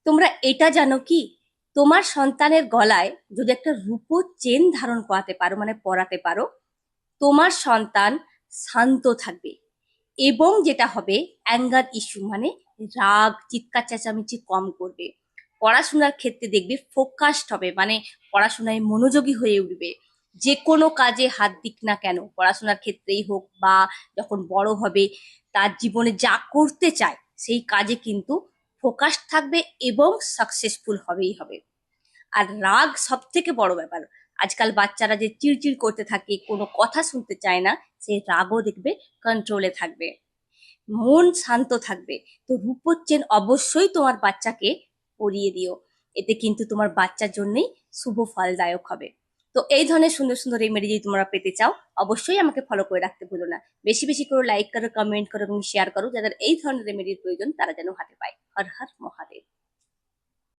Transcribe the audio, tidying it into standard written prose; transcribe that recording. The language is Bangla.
তোমরা এটা জানো কি, তোমার সন্তানের গলায় যদি একটা রূপোর চেন ধারণ করাতে পারো, মানে পরাতে পারো, তোমার সন্তান শান্ত থাকবে। এবং যেটা হবে, অ্যাঙ্গার ইস্যু মানে রাগ, চিৎকার চেঁচামেচি কম করবে। পড়াশোনার ক্ষেত্রে দেখবে ফোকাসড হবে, মানে পড়াশোনায় মনোযোগী হয়ে উঠবে। যে কোনো কাজে হাত দিক না কেন, পড়াশোনার ক্ষেত্রেই হোক বা যখন বড় হবে, তার জীবনে যা করতে চায় সেই কাজে কিন্তু ফোকাস থাকবে এবং সাকসেসফুল হবেই হবে। আর রাগ সব থেকে বড় ব্যাপার। আজকাল বাচ্চারা যে চিড়চিড় করতে থাকে, কোনো কথা শুনতে চায় না, সেই রাগও দেখবে কন্ট্রোলে থাকবে। মন শান্ত থাকবে। তো রূপোর চেন অবশ্যই তোমার বাচ্চাকে পরিয়ে দিও। এতে কিন্তু তোমার বাচ্চার জন্যই শুভ ফলদায়ক হবে। তো এই ধরনের সুন্দর সুন্দর রেমেডি যদি তোমরা পেতে চাও, অবশ্যই আমাকে ফলো করে রাখতে ভুলো না। বেশি বেশি করে লাইক করো, কমেন্ট করো এবং শেয়ার করো, যাদের এই ধরনের রেমেডির প্রয়োজন তারা যেন হাতে পায়। হর হর মহাদেব।